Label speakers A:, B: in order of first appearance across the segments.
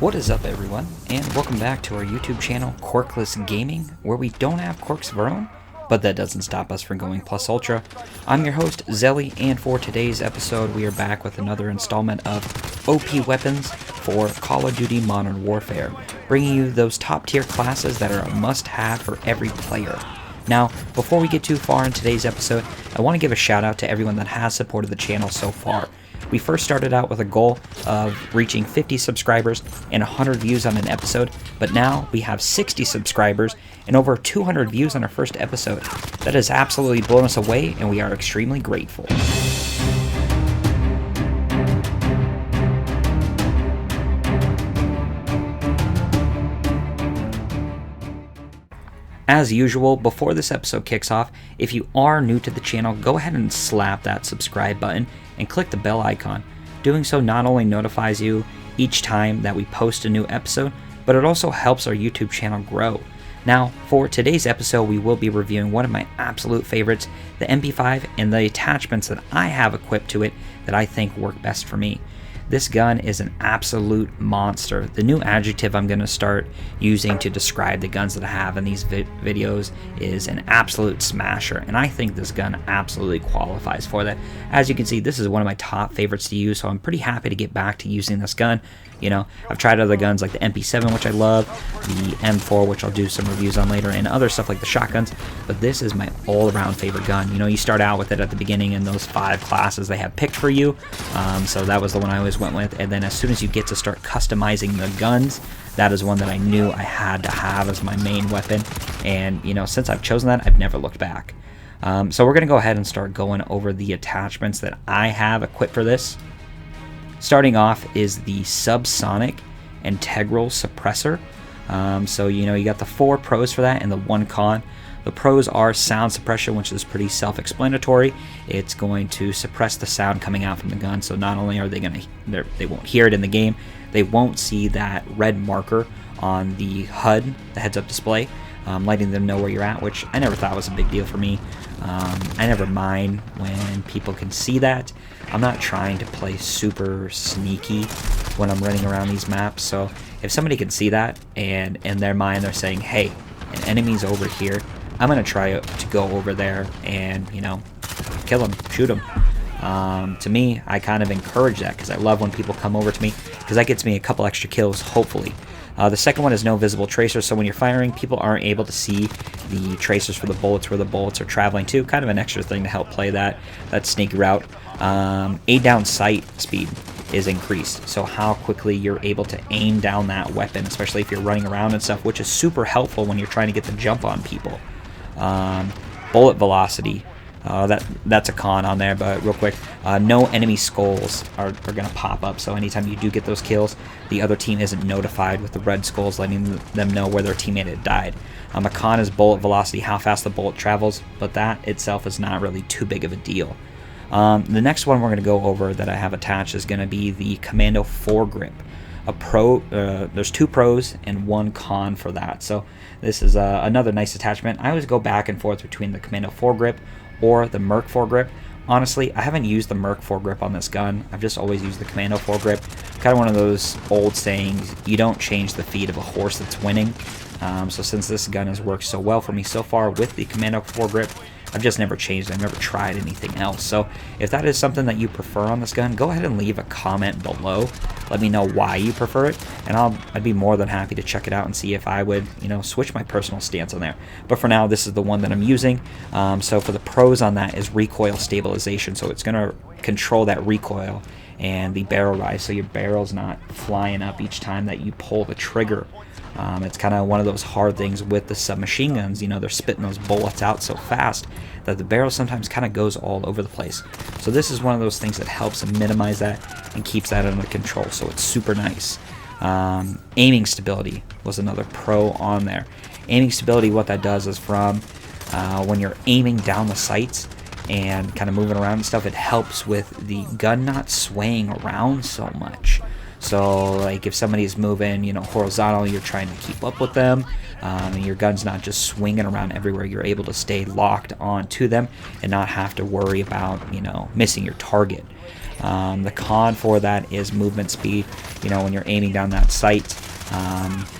A: What is up, everyone, and welcome back to our YouTube channel, Quirkless Gaming, where we don't have quirks of our own, but that doesn't stop us from going plus ultra. I'm your host, Zelly, and for today's episode, we are back with another installment of OP weapons for Call of Duty Modern Warfare, bringing you those top-tier classes that are a must-have for every player. Now, before we get too far in today's episode, I want to give a shout out to everyone that has supported the channel so far. We first started out with a goal of reaching 50 subscribers and 100 views on an episode, but now we have 60 subscribers and over 200 views on our first episode. That has absolutely blown us away, and we are extremely grateful. As usual, before this episode kicks off, if you are new to the channel, go ahead and slap that subscribe button and click the bell icon. Doing so not only notifies you each time that we post a new episode, but it also helps our YouTube channel grow. Now, for today's episode, we will be reviewing one of my absolute favorites, the MP5, and the attachments that I have equipped to it that I think work best for me. This gun is an absolute monster. The new adjective I'm going to start using to describe the guns that I have in these videos is an absolute smasher, and I think this gun absolutely qualifies for that. As you can see, this is one of my top favorites to use, so I'm pretty happy to get back to using this gun. You know, I've tried other guns like the MP7, which I love, the M4, which I'll do some reviews on later, and other stuff like the shotguns, but this is my all-around favorite gun. You know, you start out with it at the beginning in those 5 classes they have picked for you, so that was the one I always went with, and then as soon as you get to start customizing the guns, that is one that I knew I had to have as my main weapon, and, you know, since I've chosen that, I've never looked back. So we're going to go ahead and start going over the attachments that I have equipped for this. Starting off is the subsonic integral suppressor. So, you know, you got the 4 pros for that and the 1 con. The pros are sound suppression, which is pretty self-explanatory. It's going to suppress the sound coming out from the gun, so not only are they they won't hear it in the game, they won't see that red marker on the HUD, the heads-up display, letting them know where you're at, which I never thought was a big deal for me. I never mind when people can see that. I'm not trying to play super sneaky when I'm running around these maps, so if somebody can see that and in their mind they're saying, hey, an enemy's over here, I'm going to try to go over there and, you know, kill him, shoot him. To me, I kind of encourage that because I love when people come over to me because that gets me a couple extra kills, hopefully. The second one is no visible tracers, so when you're firing, people aren't able to see the tracers for the bullets where the bullets are traveling to. Kind of an extra thing to help play that sneaky route. Aim down sight speed is increased, so how quickly you're able to aim down that weapon, especially if you're running around and stuff, which is super helpful when you're trying to get the jump on people. Bullet velocity. That's a con on there, but real quick, no enemy skulls are going to pop up, so anytime you do get those kills, the other team isn't notified with the red skulls letting them know where their teammate had died. A con is bullet velocity, how fast the bullet travels, but that itself is not really too big of a deal. The next one we're going to go over that I have attached is going to be the Commando foregrip. There's 2 pros and 1 con for that, so this is another nice attachment. I always go back and forth between the Commando foregrip or the Merc foregrip. Honestly, I haven't used the Merc foregrip on this gun. I've just always used the Commando foregrip. Kind of one of those old sayings, you don't change the feet of a horse that's winning. So since this gun has worked so well for me so far with the Commando foregrip, I've just never changed it. I've never tried anything else. So if that is something that you prefer on this gun, go ahead and leave a comment below. Let me know why you prefer it, and I'd be more than happy to check it out and see if I would, you know, switch my personal stance on there. But for now, this is the one that I'm using. So for the pros on that is recoil stabilization. So it's going to control that recoil and the barrel rise, so your barrel's not flying up each time that you pull the trigger. It's kind of one of those hard things with the submachine guns. You know, they're spitting those bullets out so fast that the barrel sometimes kind of goes all over the place. So this is one of those things that helps minimize that and keeps that under control, so it's super nice. Aiming stability was another pro on there. Aiming stability, what that does is from when you're aiming down the sights and kind of moving around and stuff, it helps with the gun not swaying around so much. So like if somebody's moving, you know, horizontal, you're trying to keep up with them, and your gun's not just swinging around everywhere. You're able to stay locked onto them and not have to worry about, you know, missing your target. The con for that is movement speed. You know, when you're aiming down that sight,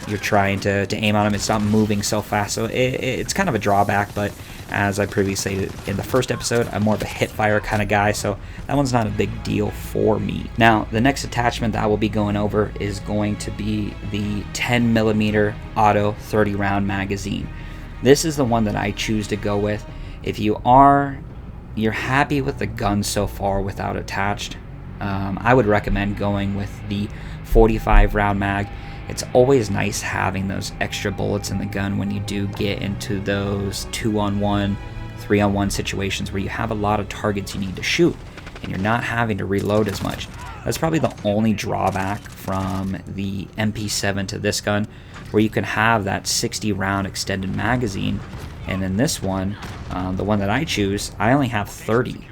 A: you're trying to aim on them, it's not moving so fast, so it's kind of a drawback. But as I previously stated in the first episode, I'm more of a hip fire kind of guy, so that one's not a big deal for me. Now, the next attachment that I will be going over is going to be the 10mm auto 30 round magazine. This is the one that I choose to go with. If you're happy with the gun so far without attached, I would recommend going with the 45 round mag. It's always nice having those extra bullets in the gun when you do get into those 2-on-1, 3-on-1 situations where you have a lot of targets you need to shoot and you're not having to reload as much. That's probably the only drawback from the MP5 to this gun, where you can have that 60 round extended magazine, and in this one, the one that I choose, I only have 30.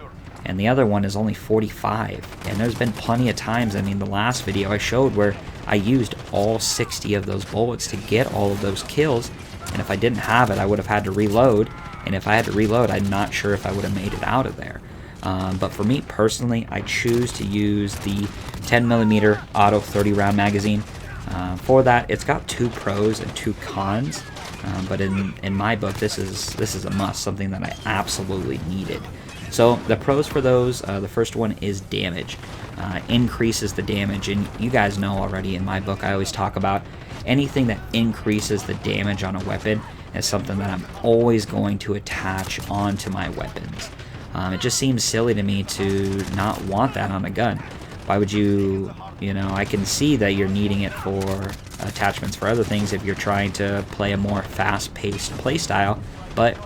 A: And the other one is only 45. And there's been plenty of times, I mean, the last video I showed where I used all 60 of those bullets to get all of those kills, and if I didn't have it, I would have had to reload, and if I had to reload, I'm not sure if I would have made it out of there. But for me personally, I choose to use the 10mm auto 30 round magazine. For that, it's got 2 pros and 2 cons, but in my book, this is a must, something that I absolutely needed. So the pros for those, the first one is damage. Increases the damage, and you guys know already in my book I always talk about anything that increases the damage on a weapon is something that I'm always going to attach onto my weapons. It just seems silly to me to not want that on a gun. Why would you know, I can see that you're needing it for attachments for other things if you're trying to play a more fast-paced play style, but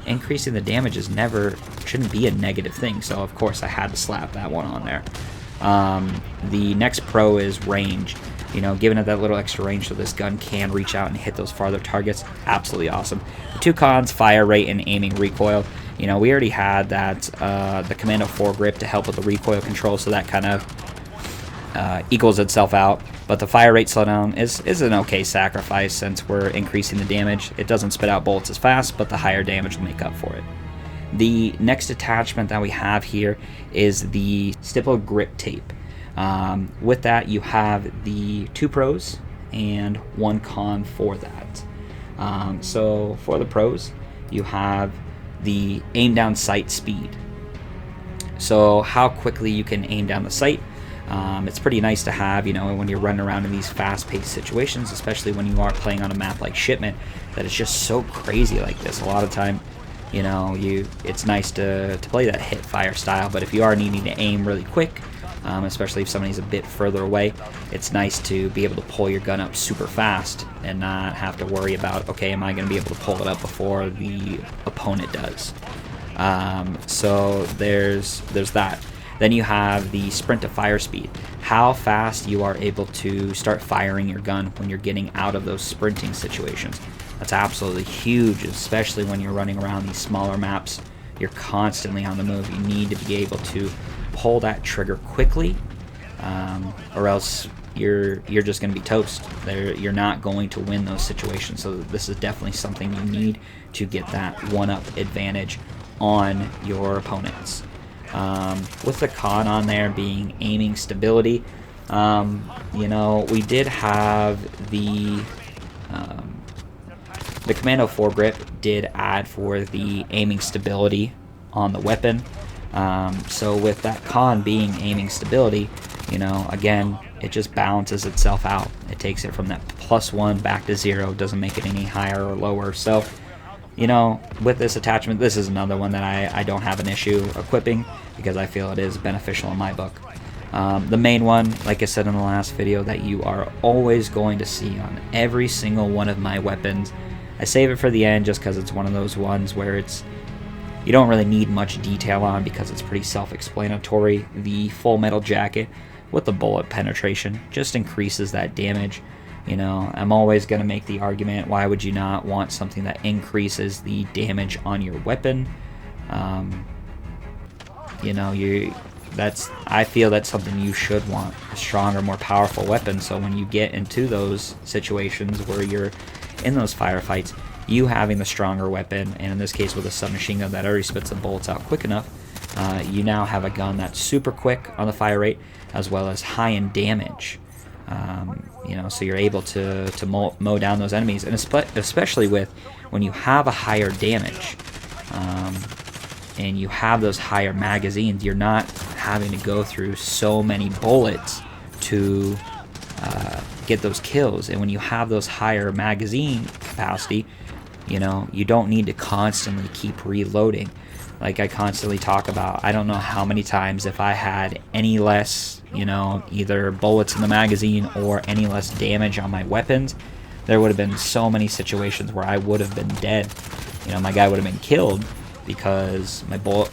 A: increasing the damage shouldn't be a negative thing, so of course I had to slap that one on there. The next pro is range. You know, giving it that little extra range so this gun can reach out and hit those farther targets, absolutely awesome. The 2 cons, fire rate and aiming recoil. You know, we already had that, the Commando foregrip to help with the recoil control, so that kind of equals itself out. But the fire rate slowdown is an okay sacrifice since we're increasing the damage. It doesn't spit out bullets as fast, but the higher damage will make up for it. The next attachment that we have here is the stippled grip tape. With that, you have the 2 pros and 1 con for that. So for the pros, you have the aim down sight speed. So how quickly you can aim down the sight. It's pretty nice to have, you know, when you're running around in these fast-paced situations, especially when you are playing on a map like Shipment, that it's just so crazy like this. A lot of time, you know, it's nice to play that hit fire style, but if you are needing to aim really quick, especially if somebody's a bit further away, it's nice to be able to pull your gun up super fast and not have to worry about, okay, am I going to be able to pull it up before the opponent does. So there's that. Then you have the sprint to fire speed. How fast you are able to start firing your gun when you're getting out of those sprinting situations. That's absolutely huge, especially when you're running around these smaller maps. You're constantly on the move. You need to be able to pull that trigger quickly, or else you're just going to be toast. You're not going to win those situations. So this is definitely something you need to get that one-up advantage on your opponents. With the con on there being aiming stability, you know, we did have the Commando foregrip did add for the aiming stability on the weapon. So with that con being aiming stability, you know, again, it just balances itself out. It takes it from that +1 back to 0, doesn't make it any higher or lower. So, you know, with this attachment, this is another one that I don't have an issue equipping because I feel it is beneficial in my book. The main one, like I said in the last video, that you are always going to see on every single one of my weapons. I save it for the end just because it's one of those ones where you don't really need much detail on because it's pretty self-explanatory. The full metal jacket with the bullet penetration just increases that damage. You know, I'm always going to make the argument, why would you not want something that increases the damage on your weapon? You know, I feel that's something you should want, a stronger, more powerful weapon, so when you get into those situations where you're in those firefights, you having the stronger weapon, and in this case with a submachine gun that already spits the bullets out quick enough, you now have a gun that's super quick on the fire rate, as well as high in damage. So you're able to mow down those enemies, and especially with when you have a higher damage, and you have those higher magazines, you're not having to go through so many bullets to get those kills. And when you have those higher magazine capacity, you don't need to constantly keep reloading. Like I constantly talk about, I don't know how many times if I had any less, either bullets in the magazine or any less damage on my weapons, there would have been so many situations where I would have been dead. My guy would have been killed because my bullet,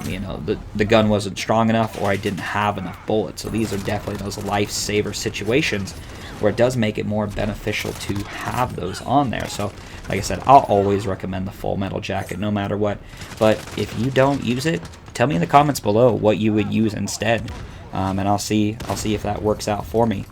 A: the gun wasn't strong enough, or I didn't have enough bullets. So these are definitely those lifesaver situations where it does make it more beneficial to have those on there. So like I said, I'll always recommend the full metal jacket no matter what. But if you don't use it, tell me in the comments below what you would use instead, and I'll see if that works out for me.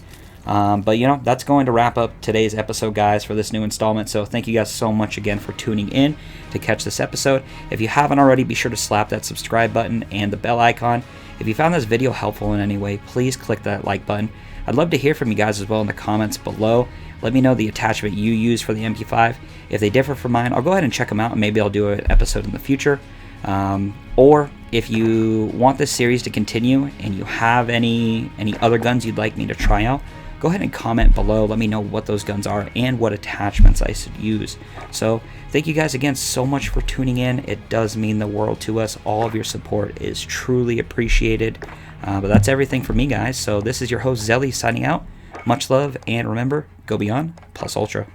A: But that's going to wrap up today's episode, guys, for this new installment. So thank you guys so much again for tuning in to catch this episode. If you haven't already, be sure to slap that subscribe button and the bell icon. If you found this video helpful in any way, please click that like button. I'd love to hear from you guys as well in the comments below. Let me know the attachment you use for the MP5. If they differ from mine, I'll go ahead and check them out, and maybe I'll do an episode in the future. Or if you want this series to continue and you have any other guns you'd like me to try out, go ahead and comment below. Let me know what those guns are and what attachments I should use. So thank you guys again so much for tuning in. It does mean the world to us. All of your support is truly appreciated. But that's everything for me, guys. So this is your host, Zelly, signing out. Much love, and remember, go beyond, plus ultra.